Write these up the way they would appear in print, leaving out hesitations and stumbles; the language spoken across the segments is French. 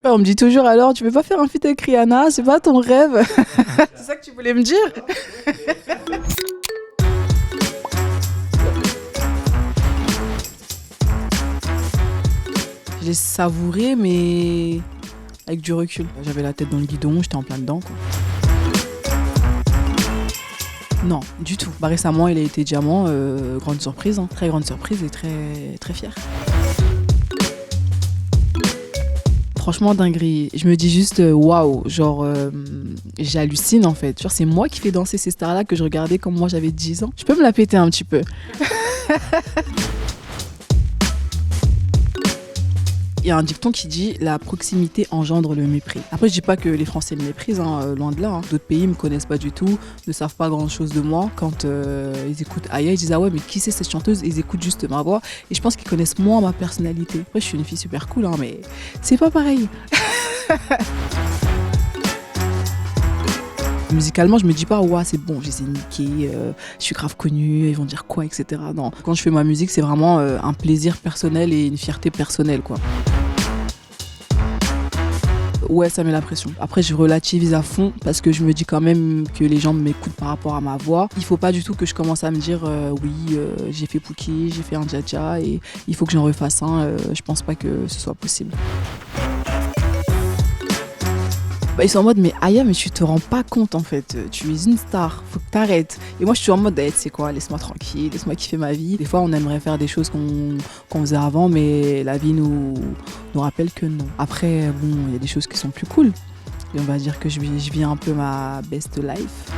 On me dit toujours alors, tu veux pas faire un feat avec Rihanna, c'est pas ton rêve? C'est ça que tu voulais me dire? Je l'ai savouré, mais avec du recul. J'avais la tête dans le guidon, j'étais en plein dedans, quoi. Non, du tout. Bah, récemment, il a été diamant, grande surprise, hein. Très grande surprise et très, très fière. Franchement, dinguerie. Je me dis juste waouh, genre j'hallucine en fait. Genre c'est moi qui fais danser ces stars-là que je regardais quand moi j'avais 10 ans. Je peux me la péter un petit peu. Il y a un dicton qui dit « la proximité engendre le mépris ». Après, je dis pas que les Français me méprisent, hein, loin de là. Hein. D'autres pays me connaissent pas du tout, ne savent pas grand-chose de moi. Quand ils écoutent Aya, ils disent « ah ouais, mais qui c'est cette chanteuse ?» Ils écoutent juste ma voix. Et je pense qu'ils connaissent moins ma personnalité. Après, je suis une fille super cool, hein, mais c'est pas pareil. Musicalement, je me dis pas, ouais, c'est bon, je les ai niqués, je suis grave connue, ils vont dire quoi, etc. Non, quand je fais ma musique, c'est vraiment un plaisir personnel et une fierté personnelle, quoi. Ouais, ça met la pression. Après, je relativise à fond parce que je me dis quand même que les gens m'écoutent par rapport à ma voix. Il faut pas du tout que je commence à me dire oui, j'ai fait Pookie, j'ai fait un Dja et il faut que j'en refasse un. Je pense pas que ce soit possible. Bah, ils sont en mode mais Aya, mais tu te rends pas compte en fait, tu es une star, faut que t'arrêtes. Et moi je suis en mode tu sais quoi, laisse-moi tranquille, laisse-moi kiffer ma vie. Des fois on aimerait faire des choses qu'on faisait avant, mais la vie nous rappelle que non. Après bon, il y a des choses qui sont plus cool. Et on va dire que je vis un peu ma best life.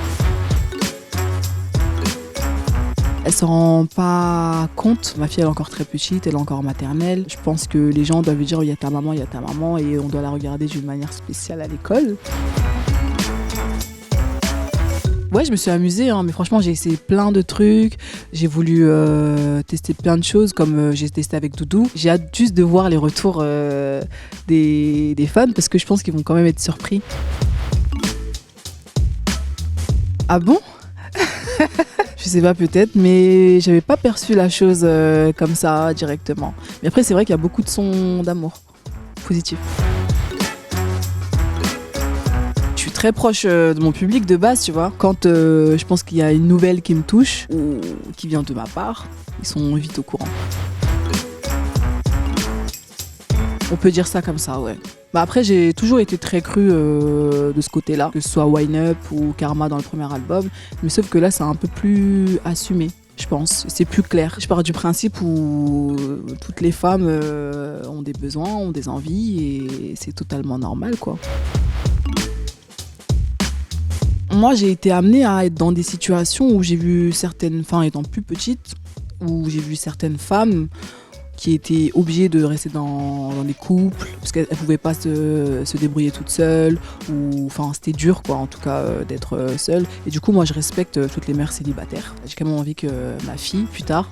Elle s'en rend pas compte, ma fille elle est encore très petite, elle est encore maternelle. Je pense que les gens doivent lui dire il y a ta maman et on doit la regarder d'une manière spéciale à l'école. Ouais, je me suis amusée, hein, mais franchement j'ai essayé plein de trucs, j'ai voulu tester plein de choses comme j'ai testé avec Doudou. J'ai hâte juste de voir les retours des fans parce que je pense qu'ils vont quand même être surpris. Ah bon? Je sais pas, peut-être, mais j'avais pas perçu la chose comme ça directement. Mais après, c'est vrai qu'il y a beaucoup de sons d'amour positifs. Je suis très proche de mon public de base, tu vois. Quand je pense qu'il y a une nouvelle qui me touche ou qui vient de ma part, ils sont vite au courant. On peut dire ça comme ça, ouais. Bah après, j'ai toujours été très crue de ce côté-là, que ce soit Wine Up ou Karma dans le premier album, mais sauf que là, c'est un peu plus assumé, je pense. C'est plus clair. Je pars du principe où toutes les femmes ont des besoins, ont des envies, et c'est totalement normal, quoi. Moi, j'ai été amenée à être dans des situations où j'ai vu certaines, enfin, étant plus petite, où j'ai vu certaines femmes qui étaient obligées de rester dans des couples parce qu'elles ne pouvaient pas se débrouiller toutes seules, ou enfin c'était dur quoi en tout cas d'être seule. Et du coup moi je respecte toutes les mères célibataires. J'ai quand même envie que ma fille plus tard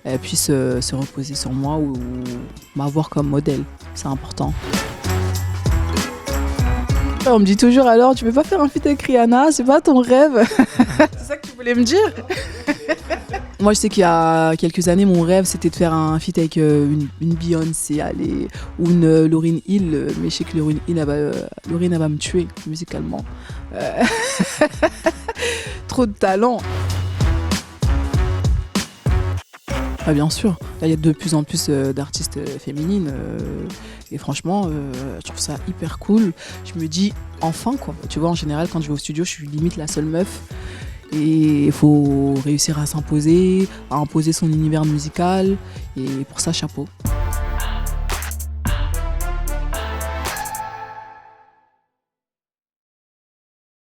elle puisse se reposer sur moi ou m'avoir comme modèle, c'est important. On me dit toujours alors, tu peux pas faire un feat avec Rihanna, c'est pas ton rêve? C'est ça que tu voulais me dire? Moi, je sais qu'il y a quelques années, mon rêve, c'était de faire un feat avec une Beyoncé, allez, ou une Lauryn Hill. Mais je sais que Lauryn Hill, elle va me tuer musicalement. Trop de talent. Ah, bien sûr, là, il y a de plus en plus d'artistes féminines. Et franchement, je trouve ça hyper cool. Je me dis, enfin, quoi. Tu vois, en général, quand je vais au studio, je suis limite la seule meuf. Et il faut réussir à s'imposer, à imposer son univers musical. Et pour ça, chapeau.